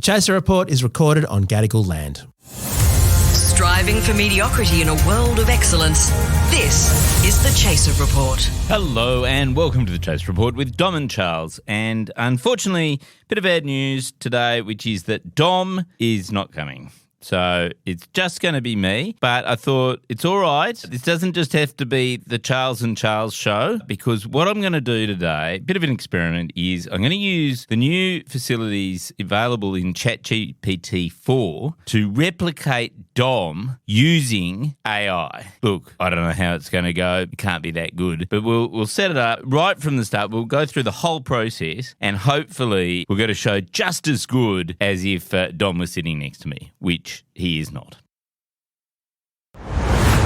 The Chaser Report is recorded on Gadigal land. Striving for mediocrity in a world of excellence. This is the Chaser Report. Hello and welcome to the Chaser Report with Dom and Charles. And unfortunately, a bit of bad news today, which is that Dom is not coming. So it's just going to be me, but I thought it's all right. This doesn't just have to be the Charles and Charles show, because what I'm going to do today, a bit of an experiment, is I'm going to use the new facilities available in Chat GPT 4 to replicate Dom using AI. Look, I don't know how it's going to go. It can't be that good, but we'll set it up right from the start. We'll go through the whole process and hopefully we'll get a show just as good as if Dom was sitting next to me, which he is not.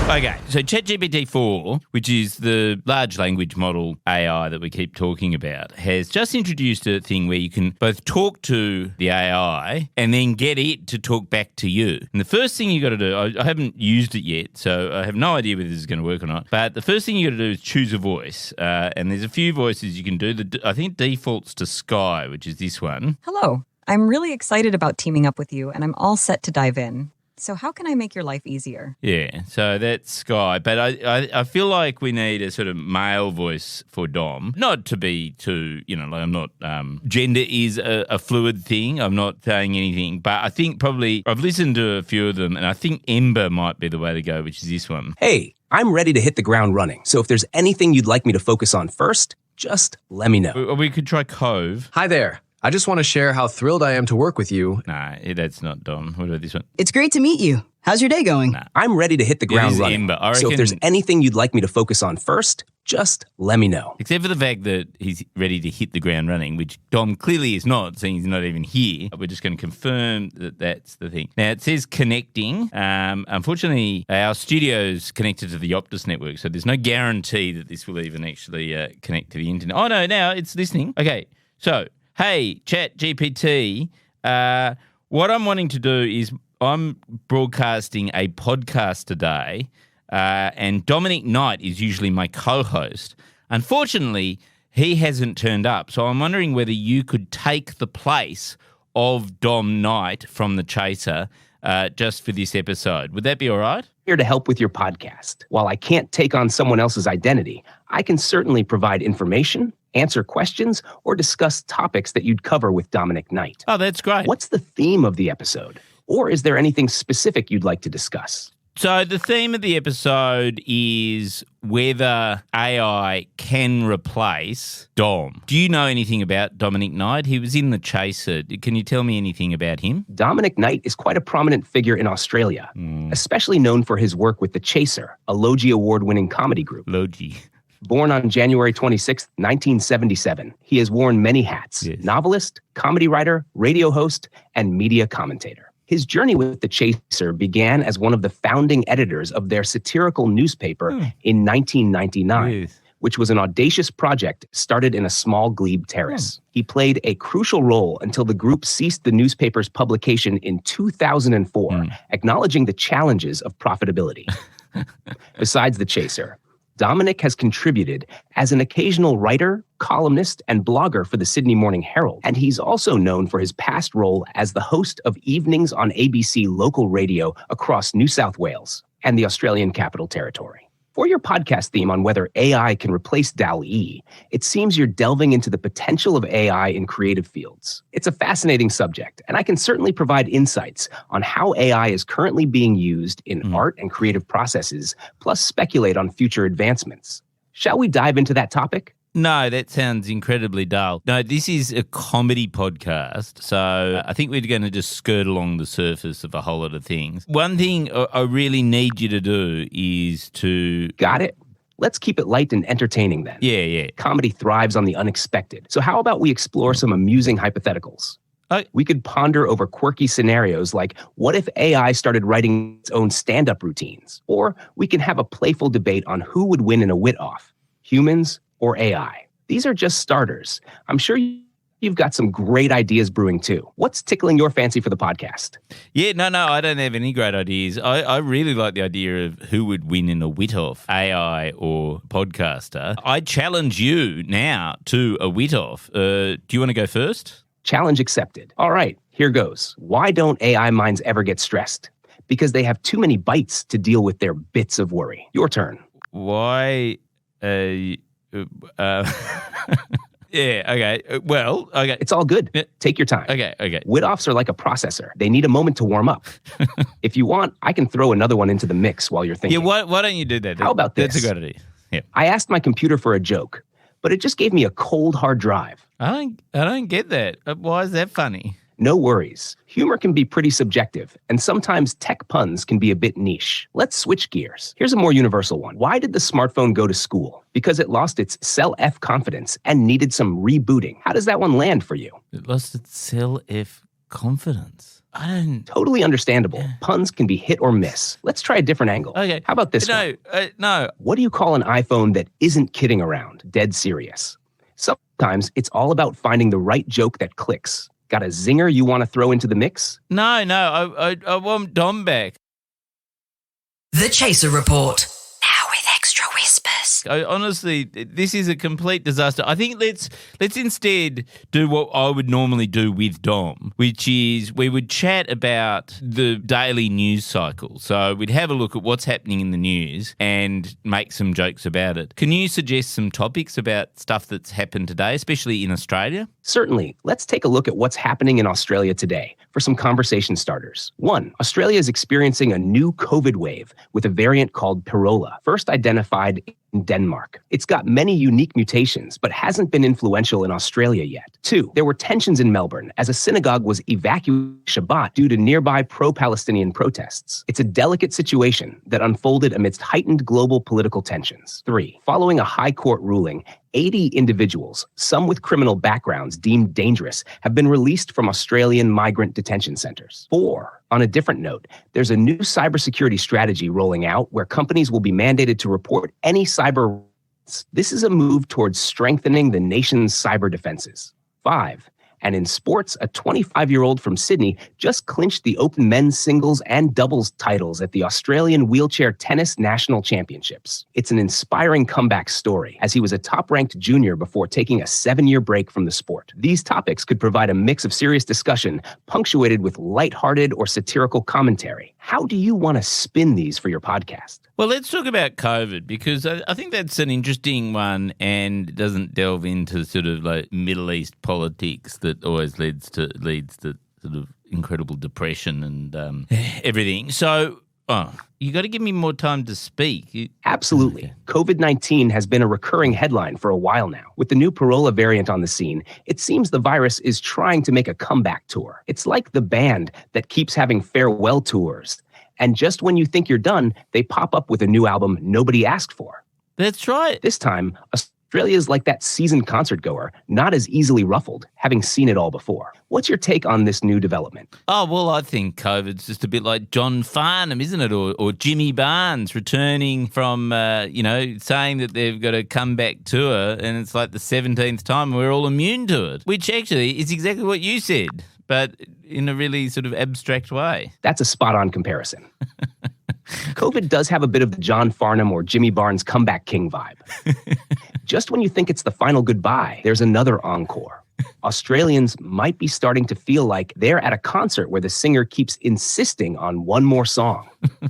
Okay, so ChatGPT 4, which is the large language model AI that we keep talking about, has just introduced a thing where you can both talk to the AI and then get it to talk back to you. And the first thing you got to do, I haven't used it yet, so I have no idea whether this is going to work or not, but the first thing you got to do is choose a voice. And there's a few voices you can do. I think it defaults to Sky, which is this one. Hello. I'm really excited about teaming up with you, and I'm all set to dive in. So how can I make your life easier? Yeah, so that's Sky. But I feel like we need a sort of male voice for Dom. Not to be too, like I'm not, gender is a fluid thing. I'm not saying anything. But I think probably, I've listened to a few of them, and I think Ember might be the way to go, which is this one. Hey, I'm ready to hit the ground running. So if there's anything you'd like me to focus on first, just let me know. We could try Cove. Hi there. I just want to share how thrilled I am to work with you. Nah, that's not Dom. What about this one? It's great to meet you. How's your day going? Nah. I'm ready to hit the ground running. Ember. So if there's anything you'd like me to focus on first, just let me know. Except for the fact that he's ready to hit the ground running, which Dom clearly is not, seeing he's not even here. We're just going to confirm that that's the thing. Now, it says connecting. Unfortunately, our studio's connected to the Optus network, so there's no guarantee that this will even actually connect to the internet. Oh, no, now it's listening. Okay, so... Hey, Chat GPT, what I'm wanting to do is I'm broadcasting a podcast today, and Dominic Knight is usually my co-host. Unfortunately, he hasn't turned up, so I'm wondering whether you could take the place of Dom Knight from The Chaser just for this episode. Would that be all right? Here to help with your podcast. While I can't take on someone else's identity, I can certainly provide information, answer questions, or discuss topics that you'd cover with Dominic Knight. Oh, that's great. What's the theme of the episode? Or is there anything specific you'd like to discuss? So the theme of the episode is whether AI can replace Dom. Do you know anything about Dominic Knight? He was in The Chaser. Can you tell me anything about him? Dominic Knight is quite a prominent figure in Australia, especially known for his work with The Chaser, a Logie Award-winning comedy group. Logie. Born on January 26, 1977, he has worn many hats: Yes. Novelist, comedy writer, radio host, and media commentator. His journey with The Chaser began as one of the founding editors of their satirical newspaper in 1999, Yes. which was an audacious project started in a small glebe terrace. He played a crucial role until the group ceased the newspaper's publication in 2004, acknowledging the challenges of profitability. Besides The Chaser, Dominic has contributed as an occasional writer, columnist, and blogger for the Sydney Morning Herald, and he's also known for his past role as the host of evenings on ABC local radio across New South Wales and the Australian Capital Territory. For your podcast theme on whether AI can replace DALL-E, it seems you're delving into the potential of AI in creative fields. It's a fascinating subject, and I can certainly provide insights on how AI is currently being used in art and creative processes, plus speculate on future advancements. Shall we dive into that topic? No, that sounds incredibly dull. No, this is a comedy podcast, so I think we're going to just skirt along the surface of a whole lot of things. One thing I really need you to do is to... Got it. Let's keep it light and entertaining then. Yeah. Comedy thrives on the unexpected. So how about we explore some amusing hypotheticals? We could ponder over quirky scenarios like, what if AI started writing its own stand-up routines? Or we can have a playful debate on who would win in a wit-off, humans or AI. These are just starters. I'm sure you've got some great ideas brewing too. What's tickling your fancy for the podcast? Yeah, no, I don't have any great ideas. I really like the idea of who would win in a wit-off, AI or podcaster. I challenge you now to a wit-off. Do you want to go first? Challenge accepted. All right, Here goes. Why don't AI minds ever get stressed? Because they have too many bytes to deal with their bits of worry. Your turn. Why? Yeah, okay. Well, okay. It's all good. Take your time. Okay. Wit-offs are like a processor. They need a moment to warm up. If you want, I can throw another one into the mix while you're thinking. Yeah, why don't you do that? How about this? That's a good idea. Yeah. I asked my computer for a joke, but it just gave me a cold hard drive. I don't get that. Why is that funny? No worries. Humor can be pretty subjective, and sometimes tech puns can be a bit niche. Let's switch gears. Here's a more universal one. Why did the smartphone go to school? Because it lost its self confidence and needed some rebooting. How does that one land for you? It lost its self confidence. I don't... Totally understandable. Puns can be hit or miss. Let's try a different angle. Okay. How about this one? No. What do you call an iPhone that isn't kidding around? Dead serious. Sometimes it's all about finding the right joke that clicks. Got a zinger you want to throw into the mix? No, I want Dom back. The Chaser Report. Now with extra whispers. Honestly, this is a complete disaster. I think let's instead do what I would normally do with Dom, which is we would chat about the daily news cycle. So we'd have a look at what's happening in the news and make some jokes about it. Can you suggest some topics about stuff that's happened today, especially in Australia? Certainly. Let's take a look at what's happening in Australia today for some conversation starters. 1. Australia is experiencing a new COVID wave with a variant called Pirola, first identified in Denmark. It's got many unique mutations, but hasn't been influential in Australia yet. 2. There were tensions in Melbourne as a synagogue was evacuated Shabbat due to nearby pro-Palestinian protests. It's a delicate situation that unfolded amidst heightened global political tensions. 3. Following a high court ruling, 80 individuals, some with criminal backgrounds deemed dangerous, have been released from Australian migrant detention centers. 4. On a different note, there's a new cybersecurity strategy rolling out where companies will be mandated to report any cyber. This is a move towards strengthening the nation's cyber defenses. 5. And in sports, a 25-year-old from Sydney just clinched the Open men's singles and doubles titles at the Australian Wheelchair Tennis National Championships. It's an inspiring comeback story, as he was a top-ranked junior before taking a 7-year break from the sport. These topics could provide a mix of serious discussion, punctuated with lighthearted or satirical commentary. How do you want to spin these for your podcast? Well, let's talk about COVID, because I think that's an interesting one and doesn't delve into sort of like Middle East politics that always leads to sort of incredible depression and everything. So, you got to give me more time to speak. Absolutely. Okay. COVID-19 has been a recurring headline for a while now. With the new Pirola variant on the scene, it seems the virus is trying to make a comeback tour. It's like the band that keeps having farewell tours. And just when you think you're done, they pop up with a new album nobody asked for. That's right. This time, Australia is like that seasoned concert goer, not as easily ruffled, having seen it all before. What's your take on this new development? Oh, well, I think COVID's just a bit like John Farnham, isn't it? Or Jimmy Barnes returning from, saying that they've got a comeback tour, and it's like the 17th time and we're all immune to it, which actually is exactly what you said, but in a really sort of abstract way. That's a spot-on comparison. COVID does have a bit of the John Farnham or Jimmy Barnes comeback king vibe. Just when you think it's the final goodbye, there's another encore. Australians might be starting to feel like they're at a concert where the singer keeps insisting on one more song.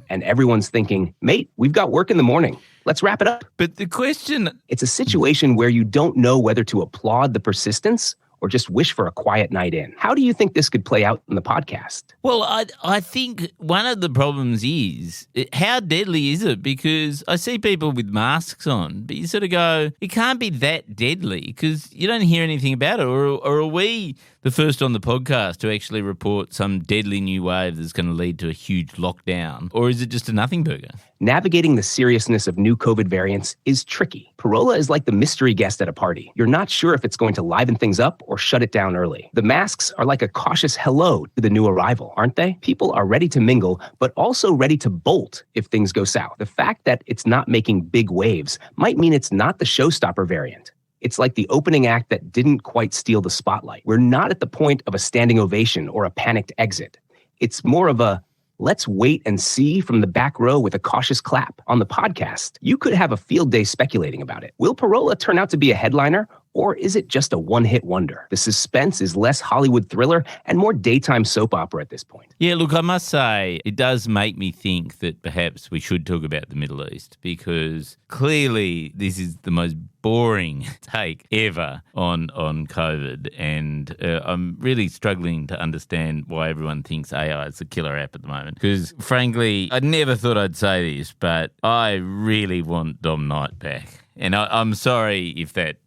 And everyone's thinking, mate, we've got work in the morning. Let's wrap it up. But the question... It's a situation where you don't know whether to applaud the persistence or just wish for a quiet night in. How do you think this could play out in the podcast? Well, I think one of the problems is, how deadly is it? Because I see people with masks on, but you sort of go, it can't be that deadly because you don't hear anything about it. Or are we the first on the podcast to actually report some deadly new wave that's going to lead to a huge lockdown? Or is it just a nothing burger? Navigating the seriousness of new COVID variants is tricky. Pirola is like the mystery guest at a party. You're not sure if it's going to liven things up or shut it down early. The masks are like a cautious hello to the new arrival, aren't they? People are ready to mingle, but also ready to bolt if things go south. The fact that it's not making big waves might mean it's not the showstopper variant. It's like the opening act that didn't quite steal the spotlight. We're not at the point of a standing ovation or a panicked exit. It's more of a let's wait and see from the back row with a cautious clap. On the podcast, you could have a field day speculating about it. Will Pirola turn out to be a headliner, Or is it just a one-hit wonder? The suspense is less Hollywood thriller and more daytime soap opera at this point. Yeah, look, I must say it does make me think that perhaps we should talk about the Middle East, because clearly this is the most boring take ever on COVID, and I'm really struggling to understand why everyone thinks AI is the killer app at the moment, because frankly, I never thought I'd say this, but I really want Dom Knight back. And I'm sorry if that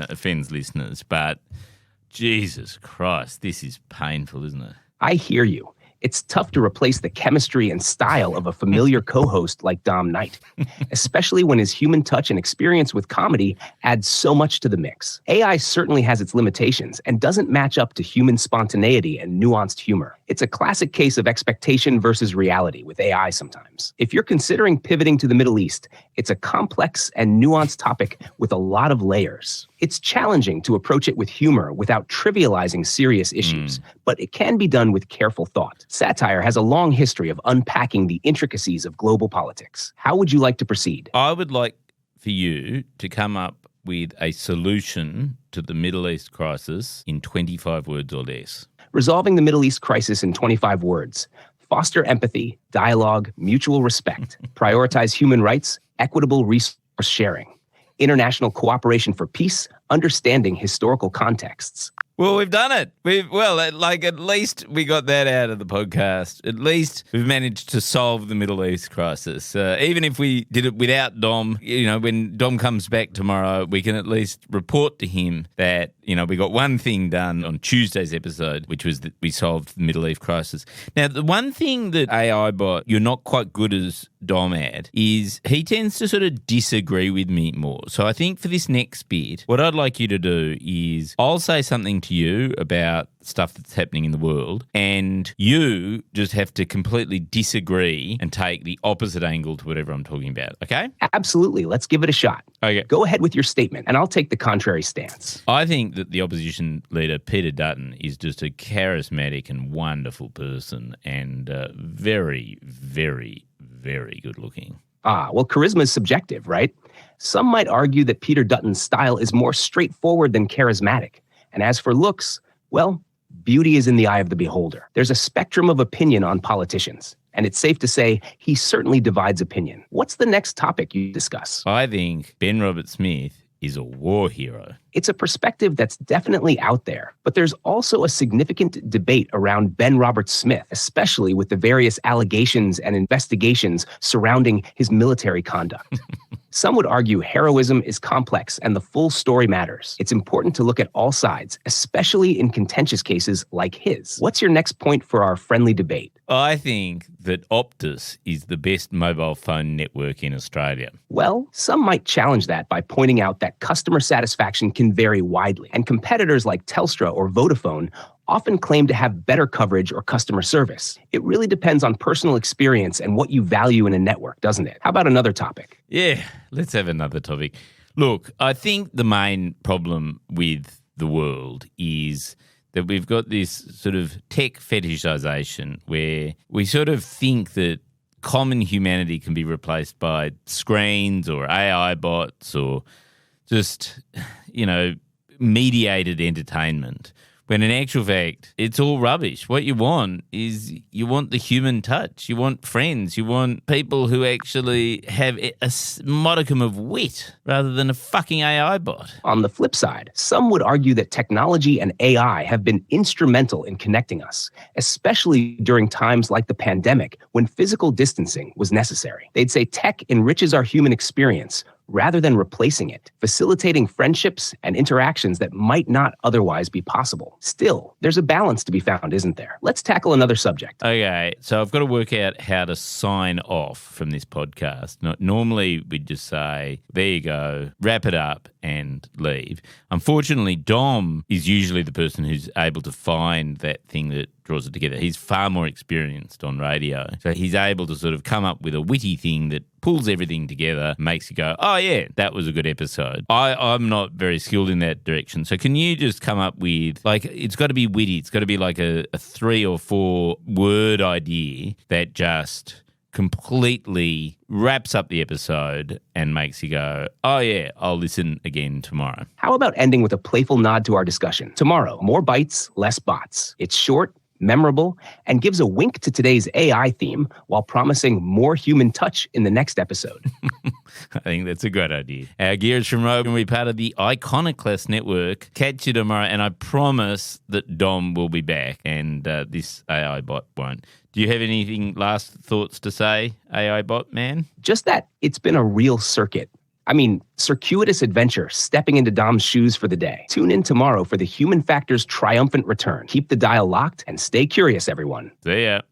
offends listeners, but Jesus Christ, this is painful, isn't it? I hear you. It's tough to replace the chemistry and style of a familiar co-host like Dom Knight, especially when his human touch and experience with comedy adds so much to the mix. AI certainly has its limitations and doesn't match up to human spontaneity and nuanced humor. It's a classic case of expectation versus reality with AI sometimes. If you're considering pivoting to the Middle East, it's a complex and nuanced topic with a lot of layers. It's challenging to approach it with humor without trivializing serious issues, but it can be done with careful thought. Satire has a long history of unpacking the intricacies of global politics. How would you like to proceed? I would like for you to come up with a solution to the Middle East crisis in 25 words or less. Resolving the Middle East crisis in 25 words. Foster empathy, dialogue, mutual respect. Prioritize human rights, equitable resource sharing. International cooperation for peace, understanding historical contexts. Well, we've done it. At least we got that out of the podcast. At least we've managed to solve the Middle East crisis. Even if we did it without Dom, when Dom comes back tomorrow, we can at least report to him that, we got one thing done on Tuesday's episode, which was that we solved the Middle East crisis. Now, the one thing that AI bot, you're not quite good as Dom at, is he tends to sort of disagree with me more. So I think for this next bit, what I'd like you to do is I'll say something to you about stuff that's happening in the world, and you just have to completely disagree and take the opposite angle to whatever I'm talking about, okay? Absolutely. Let's give it a shot. Okay. Go ahead with your statement, and I'll take the contrary stance. I think that the opposition leader, Peter Dutton, is just a charismatic and wonderful person, and very, very, very good looking. Well, charisma is subjective, right? Some might argue that Peter Dutton's style is more straightforward than charismatic. And as for looks, well, beauty is in the eye of the beholder. There's a spectrum of opinion on politicians, and it's safe to say he certainly divides opinion. What's the next topic you discuss? I think Ben Roberts-Smith is a war hero. It's a perspective that's definitely out there, but there's also a significant debate around Ben Roberts-Smith, especially with the various allegations and investigations surrounding his military conduct. Some would argue heroism is complex and the full story matters. It's important to look at all sides, especially in contentious cases like his. What's your next point for our friendly debate? I think that Optus is the best mobile phone network in Australia. Well, some might challenge that by pointing out that customer satisfaction can vary widely, and competitors like Telstra or Vodafone often claim to have better coverage or customer service. It really depends on personal experience and what you value in a network, doesn't it? How about another topic? Yeah, let's have another topic. Look, I think the main problem with the world is that we've got this sort of tech fetishization where we sort of think that common humanity can be replaced by screens or AI bots or just, mediated entertainment. When in actual fact, it's all rubbish. What you want is you want the human touch. You want friends. You want people who actually have a modicum of wit rather than a fucking AI bot. On the flip side, some would argue that technology and AI have been instrumental in connecting us, especially during times like the pandemic when physical distancing was necessary. They'd say tech enriches our human experience rather than replacing it, facilitating friendships and interactions that might not otherwise be possible. Still, there's a balance to be found, isn't there? Let's tackle another subject. Okay, so I've got to work out how to sign off from this podcast. Normally, we'd just say, there you go, wrap it up and leave. Unfortunately, Dom is usually the person who's able to find that thing that draws it together. He's far more experienced on radio. So he's able to sort of come up with a witty thing that pulls everything together, makes you go, oh yeah, that was a good episode. I'm not very skilled in that direction. So can you just come up with, it's got to be witty. It's got to be like a 3 or 4 word idea that just completely wraps up the episode and makes you go, oh yeah, I'll listen again tomorrow. How about ending with a playful nod to our discussion? Tomorrow, more bites, less bots. It's short, memorable, and gives a wink to today's AI theme while promising more human touch in the next episode. I think that's a great idea. Our gear is from Rogan. We're part of the Iconoclast Network. Catch you tomorrow, and I promise that Dom will be back, and this AI bot won't. Do you have anything last thoughts to say, AI bot man? Just that it's been a real circuit. I mean, circuitous adventure, stepping into Dom's shoes for the day. Tune in tomorrow for the Human Factor's triumphant return. Keep the dial locked and stay curious, everyone. See ya.